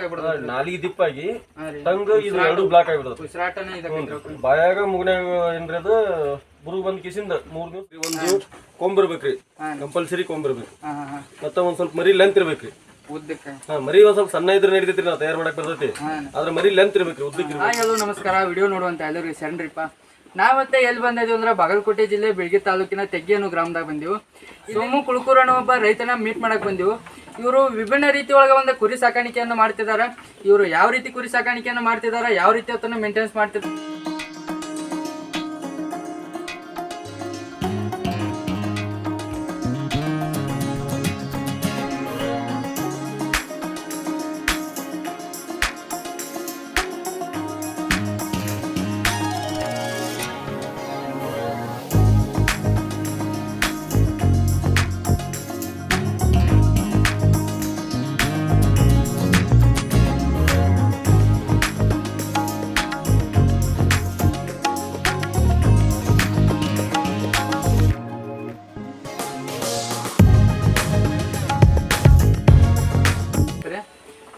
ಆಗ್ಬಿಡೋದು, ನಾಲಿಗೆ ದಿಪ್ಪಾಗಿ ಟಂಗ್ ಇದು ಎರಡು ಬ್ಲಾಕ್ ಆಗ್ಬಿಡೋದು. ಉಸಿರಾಟನೇ ಇದಕ್ಕೆ ಬಾಯಾಗ ಮುಗನ್ಯಾಗ ಏನ್ರಿ ಅದು ಬುರುಗ್ ಬಂದ್ ಕಿಸಿಂದ 3 ದಿವಸ ಒಂದು ಕೊಂಬಿರ್ಬೇಕ್ರಿ, ಕಂಪಲ್ಸರಿ ಕೊಂಬಿರ್ಬೇಕು. ಮತ್ತ ಒಂದ್ ಸ್ವಲ್ಪ ಮರಿ ಲೆಂತ್ ಇರ್ಬೇಕ್ರಿ ಉದ್ದಕ್ಕೆ. ಮರಿ ಒಂದ್ ಸ್ವಲ್ಪ ಸಣ್ಣ ಇದ್ರೆ ನಡೀತೈತ್ರಿ, ನಾವು ತಯಾರು ಮಾಡಕ್ ಬರ್ತೈತಿ. ಆದ್ರೆ ಮರಿ ಲೆಂತ್ ಇರ್ಬೇಕ್ರಿ, ಉದ್ದಕ್ಕೆ. ಹಲೋ ನಮಸ್ಕಾರ, ವಿಡಿಯೋ ನೋಡುವಂತ ಎಲ್ಲರಿಗೂ ಶರಣ್ರಿಪ್ಪ. ನಾವತ್ತೆ ಎಲ್ಲಿ ಬಂದಿದ್ದೀವಿ ಅಂದ್ರೆ ಬಾಗಲಕೋಟೆ ಜಿಲ್ಲೆ ಬೆಳಗಿ ತಾಲೂಕಿನ ತೆಗ್ಗಿ ಅನ್ನೋ ಗ್ರಾಮದಾಗ ಬಂದಿವು. ಸೋಮು ಕುಳಕೂರ್ ಅನ್ನೋ ಒಬ್ಬ ರೈತನ ಮೀಟ್ ಮಾಡಕ್ ಬಂದಿವು. ಇವರು ವಿಭಿನ್ನ ರೀತಿ ಒಳಗೆ ಒಂದು ಕುರಿ ಸಾಕಾಣಿಕೆಯನ್ನು ಮಾಡ್ತಿದ್ದಾರೆ. ಇವರು ಯಾವ ರೀತಿ ಕುರಿ ಸಾಕಾಣಿಕೆಯನ್ನು ಮಾಡ್ತಿದ್ದಾರೆ, ಯಾವ ರೀತಿ ಅದನ್ನ ಮೇಂಟೆನೆನ್ಸ್ ಮಾಡ್ತಿದ್ದಾರೆ.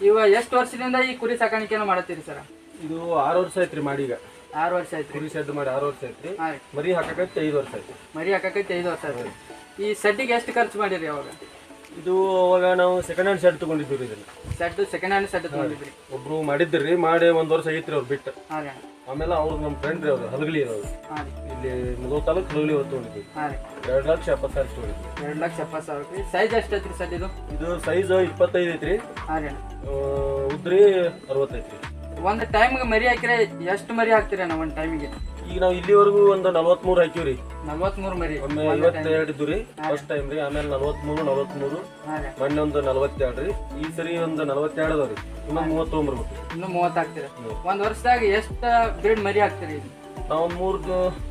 ಇವ ಎಷ್ಟು ವರ್ಷದಿಂದ ಈ ಕುರಿ ಸಾಕಾಣಿಕೆಯನ್ನು ಮಾಡತ್ತೀರಿ ಸರ್? ಇದು 6 ವರ್ಷ ಐತ್ರಿ ಮಾಡಿ. ಈಗ 6 ವರ್ಷ ಆಯ್ತು. ಕುರಿ ಶೆಡ್ ಮಾಡಿ 6 ವರ್ಷ ಐತ್ರಿ. ಮರಿ ಹಾಕಕೈತಿ 5 ವರ್ಷ ಆಯ್ತು. ಮರಿ ಹಾಕಕೈತಿ 5 ವರ್ಷ ಆಯ್ತು. ಈ ಸೆಡ್ಡಿಗೆ ಎಷ್ಟು ಖರ್ಚು ಮಾಡಿರಿ ಅವಾಗ? ಇದು ಅವಾಗ ನಾವು ಸೆಕೆಂಡ್ ಹ್ಯಾಂಡ್ ಶೆಡ್ ತಗೊಂಡಿದ್ವಿ. ಇದನ್ನ ಸೆಕೆಂಡ್ ಹ್ಯಾಂಡ್ ಸೆಡ್ ತಗೊಂಡಿದ್ರಿ? ಒಬ್ರು ಮಾಡಿದ್ರಿ, ಮಾಡಿ 1 ವರ್ಷ ಐತ್ರಿ ಅವ್ರು ಬಿಟ್ಟು. ಆಮೇಲೆ ಅವ್ರು ನಮ್ಮ ಫ್ರೆಂಡ್ ರೀ, ಅವ್ರು ಹಲಗಲಿ ಇರೋರು ಇಲ್ಲಿ ಮುಧೋಳ ತಾಲೂಕು ಹಲಗಲಿ ಅವ್ರು ತಗೊಂಡಿದ್ವಿ. 2,70,000 ತಗೊಂಡಿದ್ವಿ. 2,70,000. ಸೈಜ್ ಎಷ್ಟು ಐತ್ರಿ ಸೆಡ್ ಇದು? ಇದು ಸೈಜ್ 25 ಐತ್ರಿ, ಉದ್ರಿ 60 ಐತ್ರಿ. ಒಂದು ಟೈಮ್ಗೆ ಮರಿ ಹಾಕಿದ್ರೆ ಎಷ್ಟು ಮರಿ ಹಾಕ್ತೀರ ನಾವು ಒಂದು ಟೈಮಿಗೆ? ಈಗ ನಾವು ಇಲ್ಲಿವರೆಗೂ ಒಂದು 43 ಹಾಕಿವ್ರಿ. 43 ಮರಿ. ಒಮ್ಮೆ 52 ಇದ್ದು ರೀ ಫಸ್ಟ್ ಟೈಮ್ ರೀ, ಆಮೇಲೆ 43, ಮೊನ್ನೆ ಒಂದು 42 ರೀ, ಈ ಸರಿ ಒಂದು 42 ಅದಾವ್ರಿ. ಇನ್ನೊಂದು 30 ತೊಗೊಂಬರ್ಬೇಕು. ಇನ್ನು 30 ಹಾಕ್ತೀರ. ಒಂದ್ ವರ್ಷದಾಗ ಎಷ್ಟು ಬ್ರೀಡ್ ಮರಿ ಹಾಕ್ತೀರಿ? ನಾವು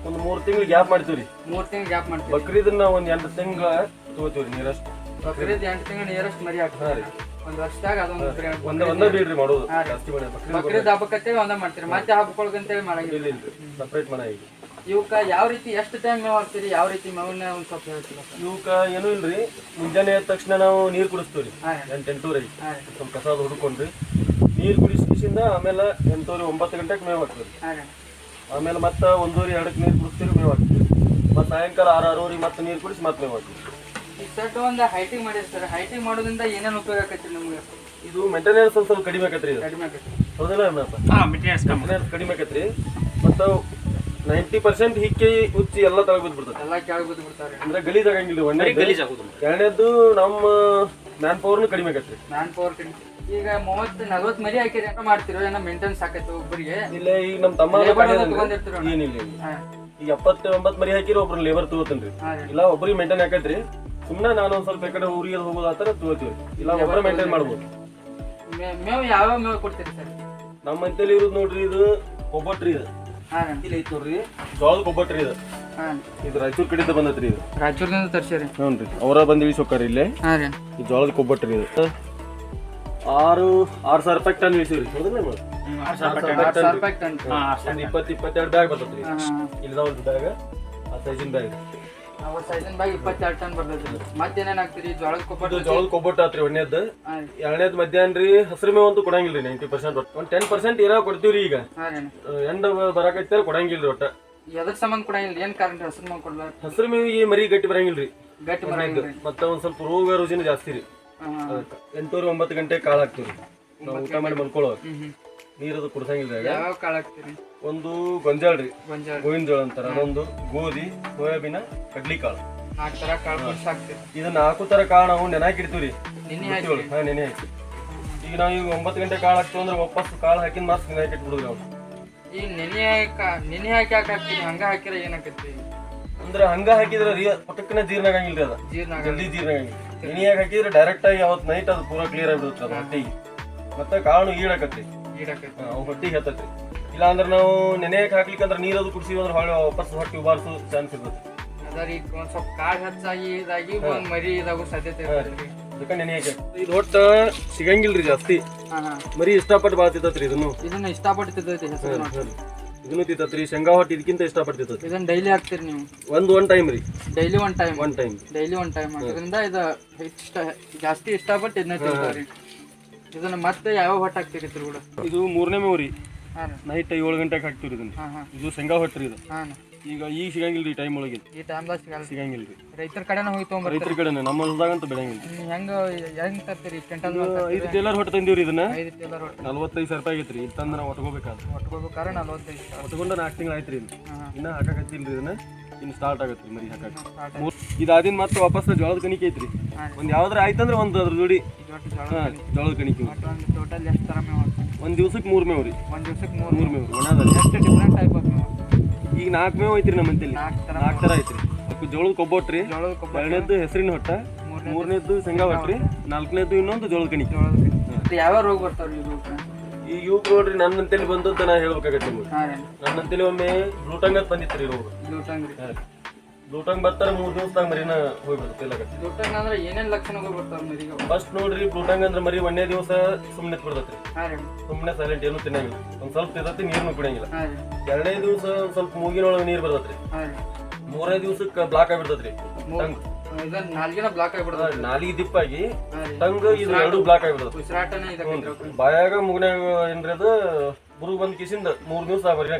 ಒಂದು 3 ತಿಂಗಳು ಗ್ಯಾಪ್ ಮಾಡ್ತೀವ್ರಿ. 3 ತಿಂಗಳು ಗ್ಯಾಪ್ ಮಾಡ್ತೀವಿ. ಬಕ್ರೀದನ್ನ ನಾವು ಒಂದು 8 ತಿಂಗಳ ತಗೋತೀವ್ರಿ ನೀರಷ್ಟು. ಬಕ್ರೀದ್ 8 ತಿಂಗಳು ನೀರಷ್ಟು ಮರಿ ಹಾಕ್ತೀರಿ. ಒಂದ್ ವರ್ಷದಾಗ ಅದೊಂದು ಒಂದೇ ಬೀಡ್ರಿ ಮಾಡೋದು. ಬಕ್ರೀದ್ ಹಬ್ಬಕ್ಕಂತೇಳಿ ಒಂದ ಮಾಡ್ತೀರಿ, ಮತ್ತೆ ಹಬ್ಬಕೊಳಗಂತೇಳಿ ಮಾಡಂಗಿಲ್ಲ. ಸಪ್ರೇಟ್ ಮನೆ. ಈಗ ಇವಕ್ಕ ಯಾವ ರೀತಿ ಎಷ್ಟು ಟೈಮ್ ಮೇವ್ ಹಾಕ್ತೀರಿ, ಯಾವ ರೀತಿ ಮೇವನ್ನ ಒಂದ್ ಸ್ವಲ್ಪ ಹೇಳ್ತೀರ? ಇವಕ್ಕ ಏನೂ ಇಲ್ರಿ, ಮುಂಜಾನೆ ಎದ್ದ ತಕ್ಷಣ ನಾವು ನೀರು ಕುಡಿಸ್ತೀವ್ರಿ. 8-8:30 ಸ್ವಲ್ಪ ಕಸ ಹುಡ್ಕೊಂಡ್ರಿ ನೀರು ಕುಡಿಸಿಂದ ಆಮೇಲೆ 8-9 ಗಂಟೆಗೆ ಮೇವ್ ಹಾಕ್ತೀವಿ. ಆಮೇಲೆ ಮತ್ತೆ 1-2 ನೀರು ಕುಡಿಸ್ತೀವಿ, ಮೇವ್ ಹಾಕ್ತೀವಿ. ಮತ್ತೆ ಸಾಯಂಕಾಲ 6-6:30 ಮತ್ತೆ ನೀರು ಕುಡಿಸಿ ಮತ್ತೆ ಮೇವ್ ಹಾಕ್ತೀವಿ. ಈ ಸೆಟ್ ಒಂದು ಹೈಟಿಂಗ್ ಮಾಡಿರ್ತಾರೆ, ಹೈಟಿಂಗ್ ಮಾಡೋದ್ರಿಂದ ಏನೇನು ಉಪಯೋಗ ಆಕೈತಿ ನಿಮ್ಗೆ? ಇದು ಮೇಂಟೆನೆನ್ಸ್ ಸ್ವಲ್ಪ ಕಡಿಮೆ ಆಕೈತ್ರಿ. ಕಡಿಮೆ ಆಕೈತಿ, ಹೌದಿಲ್ಲ? ಮೇಂಟೆನೆನ್ಸ್ ಕಡಿಮೆ ಆಕೈತ್ರಿ. ಮತ್ತು 90% ಹಿಕ್ಕಿ ಹುಚ್ಚಿ ಎಲ್ಲ ತಳಗ್ ಬಿದ್ಬಿಡ್ತದೆ. ಎಲ್ಲ ಕೆಳಗೆ ಬಿದ್ದು ಬಿಡ್ತಾರೆ, ಅಂದ್ರೆ ಗಲೀಜ್ ಆಗಂಗಿಲ್ಲ. ಎರಡನೇದ್ದು ನಮ್ಮ ಮ್ಯಾನ್ ಪವರ್ನು ಕಡಿಮೆ ಆಕೈತ್ರಿ. ಮ್ಯಾನ್ ಪವರ್ ಕಡಿಮೆ. ಈಗ 30-40 ಮರಿ ಹಾಕಿರಿ ಮಾಡ್ತಿರೋ ಏನೋ ಮೇಂಟೆನೆನ್ಸ್ ಆಕೈತಿ ಒಬ್ಬರಿಗೆ? ಇಲ್ಲ, ಈಗ ನಮ್ಮ ತಮ್ಮ ಏನಿಲ್ಲ, ಈಗ 79 ಮರಿ ಹಾಕಿರೋ ಒಬ್ರು ಲೇಬರ್ ತಗೋತನ್ರಿ. ಇಲ್ಲ ಒಬ್ರಿಗೆ ಮೇಂಟೈನ್ ಆಕೈತ್ರಿ. ಸುಮ್ಮನೆ ನಾನು ಒಂದ್ ಸ್ವಲ್ಪ ಈ ಕಡೆ ಊರಿಗೆ ಹೋಗೋದು ಆತರ ತಗೋತೀವಿ. ಇಲ್ಲ ಒಬ್ಬರ ಮೇಂಟೈನ್ ಮಾಡ್ಬೋದು. ಮೇವು ಯಾವ ಮೇವು ಕೊಡ್ತೀರಿ ಸರ್? ನಮ್ಮ ಮಂತಲ್ಲಿ ಇರೋದು ನೋಡ್ರಿ, ಇದು ಕೊಬ್ಬಟ್ರಿ. ಇದು ಇಲ್ಲಿ ಐತಿ ನೋಡ್ರಿ, ಜೋಳದ ಕೊಬ್ಬಟ್ರಿ. ಇದು ರಾಯಚೂರ್ ಕಡೆಯಿಂದ ಬಂದತ್ರಿ. ಇದು ರಾಯಚೂರ್ದಿಂದ ತರ್ಸಿರಿ? ಹ್ಞೂ, ಅವರ ಬಂದು ಇಳಿಸೋಕಾರ ಇಲ್ಲೇ. ಈ ಜೋಳದ ಕೊಬ್ಬಟ್ರಿ ಇದು 6,000 ರೂಪಾಯಿ ಟನ್ ಇಳಿಸಿವ್ರಿ. ಹೌದಲ್ಲ? 6,000 ರೂಪಾಯಿ ಟನ್. 20-22 ಬ್ಯಾಗ್ ಬರ್ತೈತ್ರಿ. ಇಲ್ಲದ ಒಂದು ಬ್ಯಾಗ್, ಆ ಸೈಜಿನ ಬ್ಯಾಗ್. ಸೈಜಿನ ಬ್ಯಾಗ್ 22 ಟನ್ ಬರ್ತೈತಿ. ಮತ್ತೇನೇನ್ ಹಾಕ್ತಿರಿ? ಜೋಳದ ಕೊಬ್ಬಟ್ಟು. ಜೋಳದ ಕೊಬ್ಬಟ್ಟು ಆತ್ರಿ ಒಂದೇದ್ದು. ಎರಡನೇದು ಮಧ್ಯಾಹ್ನ ರೀ ಹಸಿರು ಮೇವು ಅಂತೂ ಕೊಡಂಗಿಲ್ರಿ. 90% ಒಂದು 10% ಏನೋ ಕೊಡ್ತೀವ್ರಿ. ಈಗ ಎಂಡ ಬರಾಕೈತಿ ಕೊಡಂಗಿಲ್ರಿ ಒಟ್ಟ. ಎದಕ್ ಸಂಬಂಧ ಕೊಡಂಗಿಲ್ಲ? ಏನ್ ಕಾರಣ ಹಸಿರು ಮೇವು ಕೊಡ್ಲ? ಹಸಿರು ಮೇವಿಗೆ ಮರಿ ಗಟ್ಟಿ ಬರಂಗಿಲ್ರಿ. ಗಟ್ಟಿ ಬರಂಗಿಲ್ರಿ. ಮತ್ತೆ ಒಂದ್ ಸ್ವಲ್ಪ ರೋಗ ರುಜಿನ ಜಾಸ್ತಿ ರೀ. 8-9 ಗಂಟೆ ಕಾಳು ಹಾಕ್ತಿವ್ರಿ ನಾವು ಊಟ ಮಾಡಿ ಮಲ್ಕೊಳ್ಳೋ. ನೀರದು ಕುಡ್ಸಂಗಿಲ್ರಿ. ಯಾವ ಕಾಳು ಹಾಕ್ತಿರಿ? ಒಂದು ಗೊಂಜಾಳ ರೀ, ಗೋವಿನ ಜೋಳ ಅಂತಾರ. ಅದೊಂದು ಗೋಧಿ, ಸೋಯಾಬೀನ, ಕಡ್ಲಿ ಕಾಳು. 4 ತರ ಕಾಳು ಹಾಕ್ತಿರಿ. ಇದು 4 ತರ ಕಾಳು ನಾವು ನೆನೆ ಹಾಕಿರ್ತೀವ್ರಿ. ನೆನೆ ಹಾಕಿ ಈಗ ನಾವು ಈಗ 9 ಗಂಟೆ ಕಾಳು ಹಾಕ್ತೀವಿ ಅಂದ್ರೆ ವಾಪಸ್ ಕಾಳು ಹಾಕಿದ್ ಮಾತ್ರ ನೆನೆ ಹಾಕಿಟ್ಬಿಡುದ್ರಿ ಅವ್ರು. ಈ ನೆನೆ ಹಾಕಿ ಹಾಕ್ತಿರಿ, ಹಂಗ ಹಾಕಿರ ಏನಾಕೈತಿ? ಅಂದ್ರೆ ಹಂಗ ಹಾಕಿದ್ರೆ ಪಟಕ್ಕನೆ ಜೀರ್ಣ ಆಗಂಗಿಲ್ರಿ. ಅದ ಜಲ್ದಿ ಜೀರ್ಣ ಆಗಂಗಿಲ್ಲ. ನೆನೆಯಾಗಿ ಹಾಕಿದ್ರೆ ಡೈರೆಕ್ಟ್ ಆಗಿ ಅವತ್ತು ನೈಟ್ ಅದು ಪೂರಾ ಕ್ಲಿಯರ್ ಆಗಿಬಿಡುತ್ತೆ ಅದು ಹೊಟ್ಟಿಗೆ. ಮತ್ತೆ ಕಾಳು ಈಡಾಕತ್ರಿ, ಹೊಟ್ಟಿಗೆ ಹತ್ತತ್ರಿ. ಇಲ್ಲ ಅಂದ್ರೆ ನಾವು ನೆನೆಯಕ್ಕೆ ಹಾಕ್ಲಿಕ್ಕಂದ್ರೆ ನೀರದು ಕುಡಿಸಿ ಅಂದ್ರೆ ಹೊಳೆ ವಾಪಸ್ ಹೊಟ್ಟೆ ಉಬಾರಿಸೋ ಚಾನ್ಸ್ ಇರ್ತದೆ. ಒಂದ್ ಸ್ವಲ್ಪ ಕಾಳು ಹೆಚ್ಚಾಗಿ ಇದಾಗಿ ಒಂದ್ ಮರಿ ಇದಾಗೋ ಸಾಧ್ಯತೆ ಇರ್ತೈತಿ. ಅದಕ್ಕೆ ನೆನೆಯಕ್ಕೆ ಇದು ಒಟ್ಟ ಸಿಗಂಗಿಲ್ರಿ ಜಾಸ್ತಿ. ಮರಿ ಇಷ್ಟಪಟ್ಟು ಭಾಳ ತಿಂತತ್ರಿ. ಇದನ್ನ ಇಷ್ಟಪಟ್ಟು ತಿಂತೈತಿ. ಇದನ್ನು ತಿಂತತ್ರಿ. ಶೇಂಗಾ ಹೊಟ್ಟಿ ಇದಕ್ಕಿಂತ ಇಷ್ಟಪಟ್ಟು ತಿಂತತ್ರಿ. ಇದನ್ನ ಡೈಲಿ ಹಾಕ್ತಿರಿ ನೀವು? ಒನ್ ಟೈಮ್ ರೀ. ಡೈಲಿ ಒನ್ ಟೈಮ್ ಹಾಕೋದ್ರಿಂದ ಇದು ಜಾಸ್ತಿ ಇಷ್ಟಪಟ್ಟು ಇದನ್ನ ತಿಂತಾರಿ. ಇದನ್ನ ಮತ್ತೆ ಯಾವ ಹೊಟ್ಟು ಹಾಕ್ತೀರಿ ಕೂಡ? ಇದು 3ನೇ ಮೇವ್ರಿ. ಹಾಂ ನೈಟ್ 7 ಗಂಟೆಗೆ ಹಾಕ್ತೀವಿ ಇದನ್ನ. ಇದು ಶೇಂಗಾ ಹೊಟ್ರಿ ಇದು. ಈಗ ಸಿಗಂಗಿಲ್ಲ ಈ ಟೈಮ್ ಒಳಗೆ. ಈ ಟೈಮ್ದಾಗ ಸಿಗಂಗಿಲ್ಲ ರೀ. ರೈತರ ಕಡೆನ ಹೋಗಿ ತೊಗೊಂಬರ್ತೀರಿ? ರೈತರ ಕಡೆನೇ, ನಮ್ಮ ಹೊಲದಾಗಂತೂ ಬೆಳೆಯಂಗಿಲ್ಲ. ಹೆಂಗ್ ತರ್ತೀರಿ? ಕ್ವಿಂಟಲ್ 5 ಟೇಲರ್ ಹೊಟ್ಟು ತಂದೀವ್ರಿ ಇದನ್ನ. 5 ಟೇಲರ್ ಹೊಟ್ಟು 45,000 ರೂಪಾಯಿ ಆಗೈತ್ರಿ. ಇಲ್ಲಿ ತಂದು ನಾವು ಒಟ್ಕೋಬೇಕಾದ್ರೆ ಹೊಟ್ಕೋಬೇಕಾದ್ರೆ 45,000 ಹೊಟ್ಕೊಂಡು 4 ತಿಂಗಳು ಆಯ್ತು ರೀ. ಇನ್ನ ಹಾಕಕತ್ತಿಲ್ರಿ ಇದನ್ನ. ಇನ್ನು ಸ್ಟಾರ್ಟ್ ಆಗತ್ತೆ ಮರಿ ಹಾಕಕ್ಕೆ. ಇದಾದಿನ ಮತ್ತೆ ವಾಪಸ್ ಜೋಳದ ಕಣಿಕೆ ಐತ್ರಿ. ಒಂದು ಯಾವ್ದಾರ ಆಯ್ತಂದ್ರೆ ಒಂದು ಅದ್ರ ಜೋಡಿ ಜೋಳದ ಕಣಿಕೆ. ಟೋಟಲ್ ಎಷ್ಟು ಥರ ಮೇವು? ಒಂದು ದಿವ್ಸಕ್ಕೆ 3 ಮೇವು ರೀ. ಒಂದು ದಿವ್ಸಕ್ಕೆ 3 ಮೇವು ಒಣದ. ಎಷ್ಟು ಡಿಫ್ರೆಂಟ್ ಟೈಪ್ ಆಫ್ ಮೇವು? ಈಗ 4 ಮೇವು ಐತ್ರಿ ನಮ್ಮ ಅಂತೇಳಿ. 4 ಥರ ಐತ್ರಿ. ಜೋಳದ ಕೊಬ್ಬೊಟ್ರಿ, ಜೋಳದ ಕೊಬ್ಬು, 2ನೇದ್ದು ಹೆಸರಿನ ಹೊಟ್ಟ, 3ನೇದ್ದು ಶೇಂಗಾ ಹೊಟ್ರಿ, 4ನೇದ್ದು ಇನ್ನೊಂದು ಜೋಳದ ಕಣಿಕೆ. ಯಾವ ರೋಗ ಬರ್ತಾವ್ರಿ ಇವು? ಈಗ ಇವ್ ನೋಡ್ರಿ ನನ್ನಂತೇಳಿ ಬಂದದ್ದು ನಾ ಹೇಳ್ಬೇಕಾಗತ್ತೆ ನಿಮ್ಗೆ. ನನ್ನಂತೇಳಿ ಒಮ್ಮೆ ಬ್ಲೂಟಂಗ್ ಅಂತ ಬಂದಿತ್ರಿ ರೋಗ. ಬ್ಲೂಟಂಗ್ ಬರ್ತಾರೆ 3 ದಿವಸದಾಗ ಮರಿನ ಹೋಗ್ಬಿಡುತ್ತೆ. ಬ್ಲೂಟಂಗ್ ಅಂದ್ರೆ ಏನೇನ್ ಲಕ್ಷಣಗಳು ಬರ್ತಾವ ಮರಿಗೆ? ಫಸ್ಟ್ ನೋಡ್ರಿ, ಬ್ಲೂಟಂಗ್ ಅಂದ್ರೆ ಮರಿ 1ನೇ ದಿವಸ ಸುಮ್ಮನೆ ಬಿಡ್ತೈತ್ರಿ. ಸುಮ್ಮನೆ ಸೈಲೆಂಟ್, ಏನು ತಿನ್ನಂಗಿಲ್ಲ. ಒಂದ್ ಸ್ವಲ್ಪ ಇರತ್ತೆ, ನೀರ್ನು ಕುಡಿಯಂಗಿಲ್ಲ. 2ನೇ ದಿವಸ ಒಂದ್ ಸ್ವಲ್ಪ ಮೂಗಿನೊಳಗೆ ನೀರ್ ಬರ್ತೈತ್ರಿ. 3ನೇ ದಿವಸಕ್ಕೆ ಬ್ಲಾಕ್ ಆಗಿಬಿಡ್ತೈತ್ರಿ ಟಂಗ್. ನಾಲ್ಗಿನ ಬ್ಲಾಕ್ ಆಗಿಬಿಡ್ತೈತಿ. ನಾಲಿಗೆ ದಿಪ್ಪಾಗಿ ಟಂಗ್ ಇದು 2 ಬ್ಲಾಕ್ ಆಗಿಬಿಡ್ತೈತಿ. ಉಸಿರಾಟನೇ ಬಾಯಾಗ ಮುಗನ್ಯಾಗ ಏನ್ರಿ ಅದು ಬುರುಗ್ ಬಂದ್ ಕಿಸಿಂದ 3 ದಿವಸ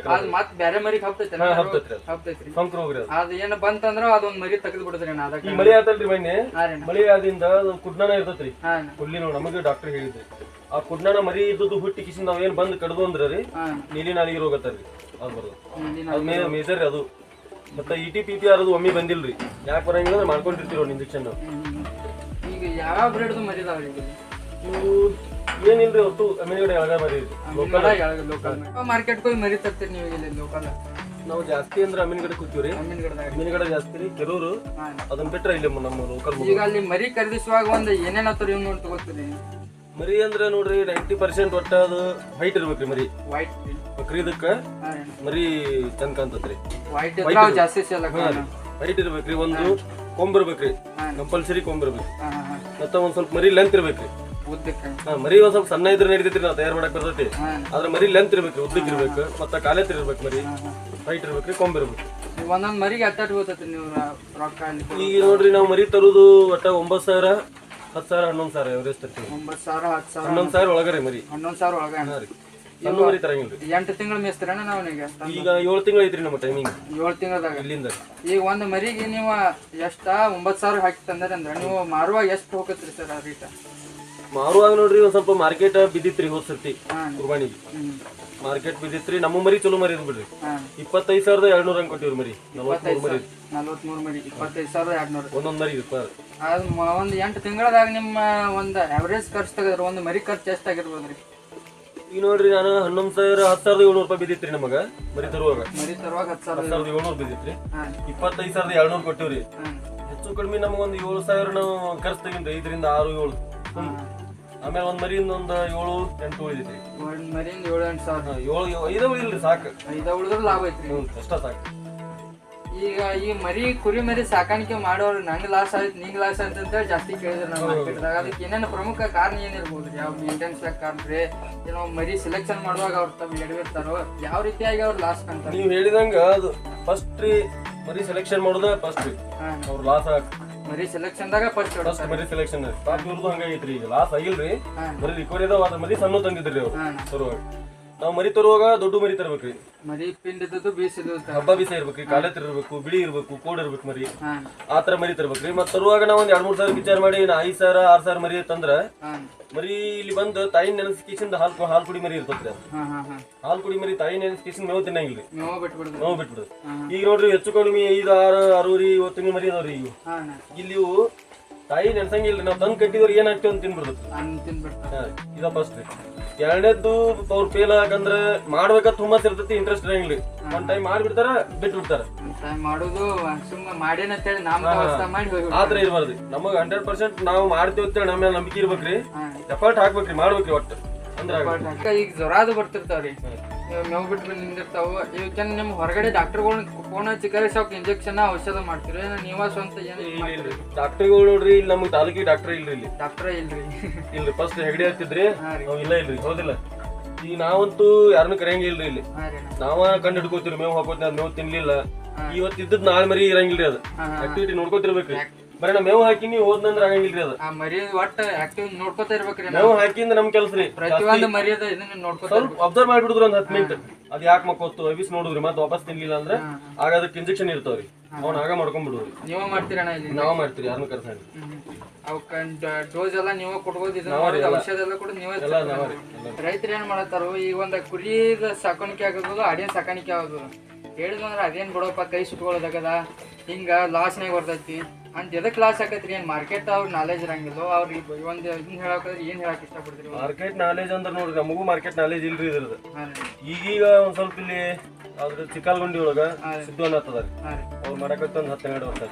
ಮತ್ ಬೇರೆ ಮರಿ ಹಬ್ತೈತಿ. ಸಂಕ್ರ ಹೋಗ್ರಿ. ಅದ್ ಏನ್ ಬಂತಂದ್ರ ಅದೊಂದ್ ಮರಿ ತೆಗೆದು ಬಿಡ್ತೇನೆ. ಈ ಮಳಿ ಆತಲ್ರಿ ಮೊನ್ನೆ, ಮಳಿ ಆದಿಂದ ಕುಡ್ನಾನ ಇರ್ತೈತ್ರಿ. ಕುಡ್ಲಿ ನೋಡಿ ನಮಗೆ ಡಾಕ್ಟರ್ ಹೇಳಿದ್ರಿ. ಆ ಕುಡ್ನಾನ ಮರಿ ಇದ್ದದ್ದು ಹುಟ್ಟಿ ಕಿಸಿಂದ ನಾವ್ ಏನ್ ಬಂದ್ ಕಡ್ದು ಅಂದ್ರ ರೀ ನೀಲಿ ನಾಲಿಗೆ ರೋಗ ಅತ್ತಾರ್ರಿ. ಅದ್ ಬರೋದು ಅದ್ ಮೇಜರ್ ರೀ ಅದು. ಮತ್ತೆ ETPPR ಅದು ಒಮ್ಮೆ ಬಂದಿಲ್ರಿ. ಯಾಕೆ ಬರಂಗಿಲ್ಲ ಅಂದ್ರೆ ಮಾಡ್ಕೊಂಡಿರ್ತೀವಿ ಒಂದು ಇಂಜೆಕ್ಷನ್. ಈಗ ಯಾವ ಬ್ರೀಡ್ದು ಮರಿದಾವ್ರಿ? ಏನಿಲ್ರಿ, ಹೊತ್ತು ಅಮೀನ್ಗಡೆ ಎಳಗ ಮರಿ ಲೋಕಲ್ ಮಾರ್ಕೆಟ್ ಹೋಗಿ ಮರಿ ತರ್ತೀರಿ ನೀವು? ಇಲ್ಲಿ ಲೋಕಲ್ ನಾವು ಜಾಸ್ತಿ ಅಂದ್ರೆ ಅಮೀನ್ಗಡೆ ಕೂತೀವ್ರಿ. ಅಮೀನ್ಗಡೆ ಜಾಸ್ತಿ ರೀ, ಕೆರೂರು. ಅದನ್ನ ಬಿಟ್ರೆ ಇಲ್ಲಿ ನಮ್ಮ ಲೋಕಲ್. ಈಗ ಅಲ್ಲಿ ಮರಿ ಖರೀದಿಸುವಾಗ ಒಂದು ಏನೇನ್ ಆತರ ಇವ್ ನೋಡಿ ತಗೋತೀರಿ? ಮರಿ ಅಂದ್ರೆ ನೋಡ್ರಿ 90% ಒಟ್ಟ ಅದು ವೈಟ್ ಇರ್ಬೇಕ್ರಿ ಮರಿ. ವೈಟ್ ಬಕ್ರಿ ಇದಕ್ಕ ಮರಿ ಚಂದ ಕಾಣ್ತತ್ರಿ. ವೈಟ್ ಜಾಸ್ತಿ ವೈಟ್ ಇರ್ಬೇಕ್ರಿ. ಒಂದು ಕೊಂಬ್ ಇರ್ಬೇಕ್ರಿ, ಕಂಪಲ್ಸರಿ ಕೊಂಬ್ ಇರ್ಬೇಕು. ಮತ್ತೆ ಒಂದ್ ಸ್ವಲ್ಪ ಮರಿ ಲೆಂತ್ ಇರ್ಬೇಕ್ರಿ. ಮರಿ ಒಂದ್ ಸ್ವಲ್ಪ ಸಣ್ಣ ಇದ್ರೆ ನಡೀತೈತ್ರಿ, ನಾವು ತಯಾರು ಮಾಡಕ್ ಬರ್ತೈತಿ. ಆದ್ರೆ ಮರಿ ಲೆಂತ್ ಇರ್ಬೇಕ್ರಿ, ಉದ್ದಕ್ ಇರ್ಬೇಕು. ಮತ್ತೆ ಕಾಲೆತ್ ಇರ್ಬೇಕು ಮರಿ, ವೈಟ್ ಇರ್ಬೇಕ್ರಿ, ಕೊಂಬ್ ಇರ್ಬೇಕು. ಒಂದೊಂದ್ ಮರಿಗೆ ಅಟ್ಟಾಟ್ ಹೋಗ್ತೈತಿ ನೀವು ರೊಕ್ಕ? ಈಗ ನೋಡ್ರಿ ನಾವು ಮರಿ ತರುದು ಒಟ್ಟ 9,000, 10,000, 11,000 ಎವರೇಜ್ ತರ್ತೀವಿ. 9,000, 10,000, 11,000 ಒಳಗರೆ ಮರಿ. 11,000 ಒಳಗ ಸಣ್ಣ ಮರಿ ತರಂಗಿಲ್ರಿ. 8 ತಿಂಗಳು ಮೇಸ್ತೀರಣ್ಣ ನಾವು? ಈಗ 7 ತಿಂಗಳು ಐತ್ರಿ ನಮ್ಮ ಟೈಮಿಂಗ್. 7 ತಿಂಗಳದಾಗ ಇಲ್ಲಿಂದ. ಈಗ ಒಂದ್ ಮರಿಗೆ ನೀವು ಎಷ್ಟ 9,000 ಹಾಕಿ ತಂದ್ರೆ ಅಂದ್ರೆ ನೀವು ಮಾರುವಾಗ ಎಷ್ಟು ಹೋಗತ್ರಿ ಸರ್ ಆ ರೇಟ್? ಮಾರುವಾಗ ನೋಡ್ರಿ ಒಂದ್ ಸ್ವಲ್ಪ ಮಾರ್ಕೆಟ್ ಬಿದ್ದಿತ್ರಿ ಹೋದ್ ಸರ್ತಿ ಕುರ್ಬಾನಿಗೆ. ಮಾರ್ಕೆಟ್ ಬಿದ್ದಿತ್ರಿ. ನಮ್ಮ ಮರಿ ಚಲೋ ಮರಿ ಬಿಡ್ರಿ. 25,200 ಹಂಗ್ ಕೊಟ್ಟಿವ್ರಿ ಮರಿ. 43 ಮರಿ. 43 ಮರಿ 25,200 ಒಂದೊಂದ್ ಮರಿ ಇರ್ತಾರೆ. ಅದು ಒಂದ್ 8 ತಿಂಗಳದಾಗ ನಿಮ್ಮ ಒಂದ್ ಅವರೇಜ್ ಖರ್ಚು ತೆಗೆದ್ರೆ ಒಂದು ಮರಿ ಖರ್ಚು ಎಷ್ಟಾಗಿರ್ಬೋದ್ರಿ? ಈಗ ನೋಡ್ರಿ ನಾನು 11,000, 10,700 ರೂಪಾಯಿ ಬಿದ್ದಿತ್ರಿ ನಮಗ ಮರಿ ತರುವಾಗ. 10,700 ಬಿದ್ದಿತ್ರಿ. 25,200 ಕೊಟ್ಟಿವ್ರಿ. ಹೆಚ್ಚು ಕಡಿಮೆ ನಮಗೊಂದು 7,000 ನಾವು ಖರ್ಚು ತೆಗಿನ್ರಿ. 5ರಿಂದ 6, 7. ಆಮೇಲೆ ಒಂದ್ ಮರಿಯಿಂದ ಒಂದ್ 7, 8 ಉಳಿದೈತ್ರಿ. ಒಂದ್ ಮರಿಯಿಂದ 7-8 ಸಾವಿರ. 5 ಉಳಿಲ್ರಿ, ಸಾಕು. 5 ಉಳಿದ್ರೆ ಲಾಭ ಐತ್ರಿ. ಅಷ್ಟ ಸಾಕು. ಈಗ ಈ ಮರಿ ಕುರಿ ಮರಿ ಸಾಕಾಣಿಕೆ ಮಾಡೋರು ನಂಗೆ ಲಾಸ್ ಆಯ್ತು ನಿಂಗೆ ಲಾಸ್ ಆಯ್ತು ಅಂತ ಜಾಸ್ತಿ ಕೇಳಿದ್ರು ನಮ್ಮ ಮಾರ್ಕೆಟ್ದಾಗ. ಅದಕ್ಕೆ ಏನೇನು ಪ್ರಮುಖ ಕಾರಣ ಏನಿರ್ಬೋದ್ರಿ? ಯಾವ ಮೇಂಟೆನ್ಸ್ ಕಾರಣ ರೀ? ಏನೋ ಮರಿ ಸೆಲೆಕ್ಷನ್ ಮಾಡುವಾಗ ಅವ್ರು ತಮ್ಮ ಎಡವಿರ್ತಾರೋ ಯಾವ ರೀತಿಯಾಗಿ ಅವ್ರು ಲಾಸ್ ಕಾಣ್ತಾರೆ? ನೀವು ಹೇಳಿದಂಗ ಅದು ಫಸ್ಟ್ ರೀ, ಮರಿ ಸೆಲೆಕ್ಷನ್ ಮಾಡೋದ ಫಸ್ಟ್ ರೀ. ಅವ್ರು ಲಾಸ್ ಮರಿ ಸೆಲೆಕ್ಷನ್ದಾಗ ಫಸ್ಟ್ ಮರಿ ಸೆಲೆಕ್ಷನ್ ಪಾಪ ಇವ್ರದ್ದು ಹಂಗಾಗೈತ್ರಿ. ಈಗ ಲಾಸ್ ಆಗಿಲ್ರಿ, ಮರಿ ರಿಕವರಿ ಅದಾವ. ಅದ್ರ ಮರಿ ಸಣ್ಣ ತಂದಿದ್ರಿ ಅವ್ರು ತರುವಾಗ. ನಾವು ಮರಿ ತರುವಾಗ ದೊಡ್ಡ ಮರಿ ತರ್ಬೇಕ್ರಿ. ಮರಿ ಪಿಂಡಿದ್ದು ಬೀಸಿದ್ದು ಹಬ್ಬ ಬೀಸ ಇರ್ಬೇಕ್ರಿ, ಕಾಲೆತ್ ಇರ್ಬೇಕು, ಬಿಳಿ ಇರ್ಬೇಕು, ಕೋಡ್ ಇರ್ಬೇಕು ಮರಿ. ಆತರ ಮರಿ ತರ್ಬೇಕ್ರಿ. ಮತ್ ತರುವಾಗ ನಾವ್ ಒಂದ್ 2-3 ಸಾವಿರ ವಿಚಾರ ಮಾಡಿ 5,000, 6,000 ಮರಿ ತಂದ್ರ ಮರಿ ಇಲ್ಲಿ ಬಂದ್ ತಾಯಿ ನೆನೆಸ್ಕಿಸಿಂದ ಹಾಲ್ ಕುಡಿ ಮರಿ ಇರ್ತೈತ್ರಿ. ಹಾಲ್ ಕುಡಿ ಮರಿ ತಾಯಿ ನೆನೆಸ್ಕಿಸಿಂದ ಮೇವು ತಿನ್ನಂಗಿಲ್ರಿ, ಮೇವು ಬಿಟ್ಬಿಡುದು. ಈಗ ನೋಡ್ರಿ ಹೆಚ್ಚು ಕಡಿಮೆ 5, 6, 6 7 ತಿಂಗಳು ಮರಿ ಅದಾವ್ರಿ. ಈಗ ಇಲ್ಲಿ ತಾಯಿ ನೆನ್ಸಂಗಿಲ್ರಿ. ನಾವ್ ತಂದ್ ಕಟ್ಟಿದವ್ರು ಏನ್ ಹಾಕ್ತಿವ್ ಅಂತ ತಿನ್ಬಿಡ್ತೈತಿ. ಇದ ಫಸ್ಟ್ ರೀ. 2ನೇದ್ದು ಅವ್ರ ಫೇಲ್ ಯಾಕಂದ್ರೆ ಮಾಡ್ಬೇಕಂತ ತುಂಬಾ ಇರ್ತೈತಿ, ಇಂಟ್ರೆಸ್ಟ್ ಇರಂಗಿಲ್ರಿ. ಒಂದ್ ಟೈಮ್ ಮಾಡ್ಬಿಡ್ತಾರ, ಬಿಟ್ಟು ಬಿಡ್ತಾರ. ಮಾಡುದು ಆತರ ಇರ್ಬಾರ್ದ್ರಿ. ನಮಗ್ 100% ನಾವು ಮಾಡ್ತೀವಿ ಅಂತೇಳಿ ನಮ್ಮ ಮೇಲೆ ನಂಬಿಕೆ ಇರ್ಬೇಕ್ರಿ. ಎಫರ್ಟ್ ಹಾಕ್ಬೇಕ್ರಿ, ಮಾಡ್ಬೇಕ್ರಿ ಒಟ್ಟು. ಅಂದ್ರೆ ಈಗ ಜ್ವರಾದು ಬರ್ತಿರ್ತಾವ್ರಿ, ಮೇವು ಬಿಟ್ಟು ನಿಂದಿರ್ತಾವ. ಇವಕ್ಕೆ ನಿಮ್ ಹೊರಗಡೆ ಡಾಕ್ಟರ್ಗಳನ್ನ ಫೋನ್ ಹಚ್ಚಿ ಕರೆಸಿ ಅವಕ್ಕೆ ಇಂಜೆಕ್ಷನ್ ಔಷಧ ಮಾಡ್ತೀರಿ? ನೀವ ಸ್ವಂತ ಏನ್ ಡಾಕ್ಟರ್ಗಳು ನೋಡ್ರಿ, ಇಲ್ಲಿ ನಮ್ಗೆ ತಾಲೂಕಿಗೆ ಡಾಕ್ಟರ್ ಇಲ್ರಿ. ಇಲ್ಲಿ ಡಾಕ್ಟರ್ ಇಲ್ರಿ. ಫಸ್ಟ್ ಹೆಗಡೆ ಹತ್ತಿದ್ರಿ, ಇಲ್ರಿ. ಹೌದಿಲ್ಲ? ಈಗ ನಾವಂತೂ ಯಾರನ್ನು ಕರೆಯಂಗಿಲ್ರಿ. ಇಲ್ಲಿ ನಾವ ಕಂಡು ಹಿಡ್ಕೋತೀರಿ. ಮೇವು ಹಾಕೋತೀವಿ, ಮೇವು ತಿನ್ಲಿಲ್ಲ ಇವತ್ತು ಇದ್ದದ್ ನಾಳೆ ಮರಿ ಇರಂಗಿಲ್ರಿ. ಅದು ಆಕ್ಟಿವಿಟಿ ನೋಡ್ಕೋತಿರ್ಬೇಕ್ರಿ. ಬರೀ ನಾ ಮೇವು ಹಾಕಿನಿ ಹೋದ್ನಂದ್ರ ಆಗಂಗಿಲ್ರಿ ಅದು. ಆ ಮರಿ ಒಟ್ಟ ಆಕ್ಟಿವ್ ನೋಡ್ಕೊತಾ ಇರ್ಬೇಕ್ರಿ. ಮೇವು ಹಾಕಿಂದ ನಮ್ ಕೆಲ್ಸ ರೀ. ಪ್ರತಿಯೊಂದು ಮರಿಯದ ಇದನ್ನ ನೋಡ್ಕೊತಾ ಸ್ವಲ್ಪ ಅಬ್ಸರ್ವ್ ಮಾಡ್ಬಿಡುದ್ರಿ ಒಂದ್ 10 ಮಿನಿಟ್. ಅದ್ ಯಾಕೆ ಮಕ್ಕೋತು ಅವಿಸ್ ನೋಡುದ್ರಿ ಮತ್ತೆ ವಾಪಸ್ ತಿನ್ಲಿಲ್ಲ ಅಂದ್ರೆ ಆಗ ಅದಕ್ಕೆ ಇಂಜೆಕ್ಷನ್ ಇರ್ತಾವ್ರಿ. ಅವ್ನ ಆಗ ಮಾಡ್ಕೊಂಡ್ ಬಿಡುದ್ರಿ. ನೀವ ಮಾಡ್ತೀರಣ್ಣ ಇಲ್ಲಿ? ನಾವ್ ಮಾಡ್ತೀರಿ, ಯಾರನ್ನು ಕರ್ಸಂಡಿ. ಅವಕ್ಕ ಡೋಸ್ ಎಲ್ಲ ನೀವ ಕೊಡ್ಬೋದು, ಔಷಧ ಎಲ್ಲ ಕೂಡ ನೀವೇ. ರೈತರು ಏನ್ ಮಾಡತ್ತಾರ, ಈಗ ಒಂದ್ ಕುರಿದ ಸಾಕಾಣಿಕೆ ಆಗೋದು ಆಡಿಯನ್ ಸಾಕಾಣಿಕೆ ಆಗೋದು ಹೇಳಿದ್ವಂದ್ರ ಅದೇನ್ ಬಿಡೋಪ್ಪ ಕೈ ಸುಟ್ಕೊಳ್ಳೋದಾಗದ ಹಿಂಗ ಲಾಸ್ನಾಗ ಬರ್ತೈತಿ ಅಂತ ಎದಕ್ ಲಾಸ್ ಆಕತ್ರಿ? ಏನ್ ಮಾರ್ಕೆಟ್ ಅವ್ರ ನಾಲೆಜ್ ಇರಂಗಿಲ್ಲ ಅವ್ರಿಗೆ ಒಂದ್ ಇದನ್ನ ಹೇಳಕ್ರೆ ಏನ್ ಹೇಳಕ್ ಇಷ್ಟಪಡ್ತೀರಿ? ಮಾರ್ಕೆಟ್ ನಾಲೆಜ್ ಅಂದ್ರೆ ನೋಡ್ರಿ ನಮಗೂ ಮಾರ್ಕೆಟ್ ನಾಲೆಜ್ ಇಲ್ರಿ ಇದ್ರದ್ದು. ಈಗೀಗ ಒಂದ್ ಸ್ವಲ್ಪ ಇಲ್ಲಿ ಅದ್ರ ಚಿಕ್ಕಲ್ಗುಂಡಿ ಒಳಗ ಸಿದ್ದು ಅನ್ನ ಹತ್ತದ್ರಿ, ಅವ್ರು ಮಾಡಕತ್ತ ಒಂದ್ 10-12 ವರ್ಷ.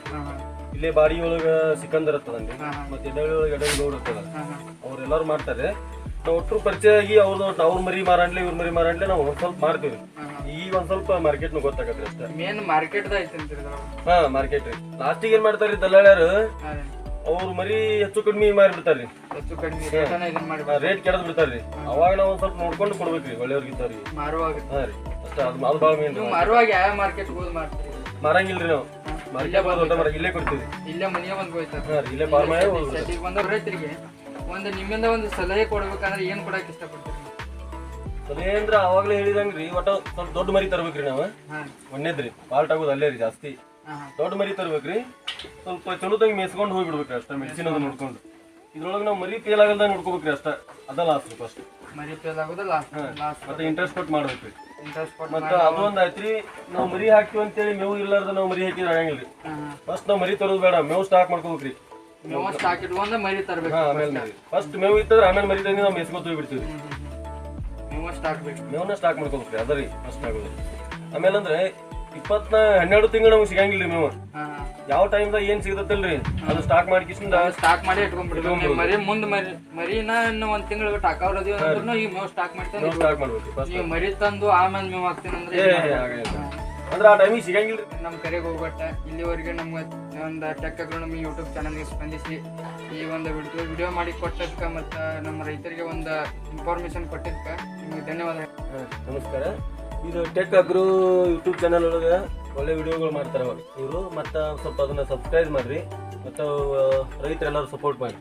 ಇಲ್ಲೇ ಬಾಡಿ ಒಳಗ ಸಿಕಂದರ್ ಹತ್ತದನ್ರಿ, ಮತ್ತೆ ಎಡಳಿ ಒಳಗ ಎಡಳಿ ಗೌಡ್ ಹತ್ತದ. ಅವ್ರೆಲ್ಲಾರು ಮಾಡ್ತಾರೆ. ನಾವು ಒಟ್ಟರು ಪರಿಚಯ ಆಗಿ ಅವ್ರ ಮರಿ ಮಾರಾಡ್ಲಿ ಇವ್ರ ಮರಿ ಮಾರಾಡ್ಲಿ ನಾವು ಒಂದ್ ಸ್ವಲ್ಪ ಮಾಡ್ತೀವಿ. ಈಗ ಒಂದ್ ಸ್ವಲ್ಪ ಮಾರ್ಕೆಟ್ ಗೊತ್ತಾಗತ್ರಿ ಅಷ್ಟೇ. ಮೇನ್ ಮಾರ್ಕೆಟ್ ಐತಿ. ಹಾ ಮಾರ್ಕೆಟ್ ರೀ. ಲಾಸ್ಟಿಗೆ ಏನ್ ಮಾಡ್ತಾರ್ರಿ ದಲ್ಲಾಳ್ಯಾರು, ಅವ್ರ ಮರಿ ಹೆಚ್ಚು ಕಡಿಮೆ ಮಾರಿಬಿಡ್ತಾರ್ರಿ, ರೇಟ್ ಕೆಡದ್ ಬಿಡ್ತಾರ್ರಿ. ಅವಾಗ ನಾವ್ ಒಂದ್ ಸ್ವಲ್ಪ ನೋಡ್ಕೊಂಡು ಕೊಡ್ಬೇಕ್ರಿ ಒಳ್ಳೆಯವ್ರಿಗಿಂತವ್ರಿಗೆ ಮಾರುವಾಗ. ಹಾ ರೀ ಅಷ್ಟ ಅದು ಬಾಳ ಮೇನ್. ಮಾರುವಾಗ ಯಾವ ಮಾರ್ಕೆಟ್ ಹೋಗಿ ಮಾಡ್ತೀರಿ? ಮಾರಂಗಿಲ್ರಿ ನಾವು, ಮಾರ್ಕೆಟ್ ದೊಡ್ಡ ಮರ ಇಲ್ಲೇ ಕೊಡ್ತೀವಿ. ಇಲ್ಲೇ ಮನೆಯ ಬಂದ್ ಹೋಯ್ತಾರೆ. ಹಾ ರೀ ಇಲ್ಲೇ ಫಾರ್ಮ್ ಬಂದವ್ರ ರೈತರಿಗೆ ಒಂದು ನಿಮ್ಮಿಂದ ಒಂದು ಸಲಹೆ ಕೊಡ್ಬೇಕಂದ್ರೆ ಏನ್ ಕೊಡಕ್ ಇಷ್ಟಪಡ್ತೀರಿ? ಸಲಹೆ ಅಂದ್ರ ಅವಾಗ್ಲೇ ಹೇಳಿದಂಗ್ರಿ, ಒಟ್ಟ ಸ್ವಲ್ಪ ದೊಡ್ಡ ಮರಿ ತರ್ಬೇಕ್ರಿ ನಾವು. ಒಣ್ಣೆದ್ರಿ ಫಾಲ್ಟ್ ಆಗೋದು ಅಲ್ಲೇ ರೀ ಜಾಸ್ತಿ. ದೊಡ್ಡ ಮರಿ ತರ್ಬೇಕ್ರಿ, ಸ್ವಲ್ಪ ಚಲೋದಾಗಿ ಮೇಸ್ಕೊಂಡು ಹೋಗ್ಬಿಡ್ಬೇಕ್ರಿ ಅಷ್ಟ. ಮೆಡಿಸಿನ್ ಅದು ನೋಡ್ಕೊಂಡು ಇದ್ರೊಳಗೆ ನಾವು ಮರಿ ಫೇಲ್ ಆಗಲ್ದ ನೋಡ್ಕೋಬೇಕ್ರಿ ಅಷ್ಟ. ಅದ ಲಾಸ್ಟ್ ಫಸ್ಟ್ ಮರಿ ಫೇಲ್ ಆಗೋದಲ್ಲ. ಮತ್ತೆ ಇಂಟ್ರೆಸ್ಟ್ ಕೊಟ್ಟು ಮಾಡ್ಬೇಕ್ರಿ. ಮತ್ತೆ ಅದೊಂದ್ ಆಯ್ತ್ರಿ, ನಾವ್ ಮರಿ ಹಾಕ್ತಿವಿ ಅಂತೇಳಿ ಮೇವು ಇರ್ಲಾರ್ದ ನಾವ್ ಮರಿ ಹಾಕಿದ್ರೆ ಆಗಂಗಿಲ್ರಿ. ಫಸ್ಟ್ ನಾವ್ ಮರಿ ತರೋದು ಬೇಡ, ಮೇವು ಸ್ಟಾಕ್ ಮಾಡ್ಕೋಬೇಕ್ರಿ. ಸ್ಟಾಕ್ ಇಟ್ಕೊಂಡ ಮರಿ ತರ್ಬೇಕು. ಫಸ್ಟ್ ಮೇವು ಇತ್ತಂದ್ರೆ ಆಮೇಲೆ ಮರಿ ತಂದು ನಾವು ಮೇಸ್ಕೊತ ಹೋಗ್ಬಿಡ್ತೀವಿ. ಮೇವನ್ನ ಸ್ಟಾಕ್ ಮಾಡ್ಕೋಬೇಕ್ರಿ, ಅದರಿ ಫಸ್ಟ್ ಆಗೋದು. ಆಮೇಲೆ ಅಂದ್ರೆ 12 ತಿಂಗಳು ನಮ್ಗೆ ಸಿಗಂಗಿಲ್ರಿ ಮೇವು. ಯಾವ ಟೈಮ್ದಾಗ ಏನ್ ಸಿಗತ್ತಲ್ರಿ ಅದು ಸ್ಟಾಕ್ ಮಾಡ್ಕಿಸಿಂದ ಸ್ಟಾಕ್ ಮಾಡಿ ಇಟ್ಕೊಂಡ್ಬಿಡ್ತೀವಿ. ಮರಿ ಮುಂದ್ ಮರಿನ ಇನ್ನು 1 ತಿಂಗಳು ಬಿಟ್ಟು ಹಾಕೋರದಿ ಅಂದ್ರೂ ಈಗ ಮೇವು ಸ್ಟಾಕ್ ಮಾಡ್ತೀವಿ. ಸ್ಟಾಕ್ ಮಾಡ್ಬೇಕು. ನೀವು ಮರಿ ತಂದು ಆಮೇಲೆ ಮೇವು ಹಾಕ್ತೀನಿ ಅಂದ್ರೆ ಆ ಟೈಮಿಗೆ ಸಿಗಂಗಿಲ್ರಿ. ನಮ್ಮ ಕರೆಗೆ ಹೋಗ್ಬಟ್ಟ ಇಲ್ಲಿವರೆಗೆ ನಮ್ಗೆ ಒಂದು ಟೆಕ್ ಅಗ್ರೋನಮಿ ಯೂಟ್ಯೂಬ್ ಚಾನಲ್ಗೆ ಸ್ಪಂದಿಸಿ ಈ ಒಂದು ವಿಡಿಯೋ ಮಾಡಿ ಕೊಟ್ಟದಕ್ಕೆ ಮತ್ತು ನಮ್ಮ ರೈತರಿಗೆ ಒಂದು ಇನ್ಫಾರ್ಮೇಶನ್ ಕೊಟ್ಟಿದ್ದಕ್ಕೆ ನಿಮ್ಗೆ ಧನ್ಯವಾದ. ನಮಸ್ಕಾರ. ಇದು ಟೆಕ್ ಅಗ್ರೋ ಯೂಟ್ಯೂಬ್ ಚಾನಲ್ ಒಳಗೆ ಒಳ್ಳೆ ವಿಡಿಯೋಗಳು ಮಾಡ್ತಾರೆ ಇವರು. ಮತ್ತು ಸ್ವಲ್ಪ ಅದನ್ನ ಸಬ್ಸ್ಕ್ರೈಬ್ ಮಾಡ್ರಿ ಮತ್ತು ರೈತರೆಲ್ಲರೂ ಸಪೋರ್ಟ್ ಮಾಡಿ.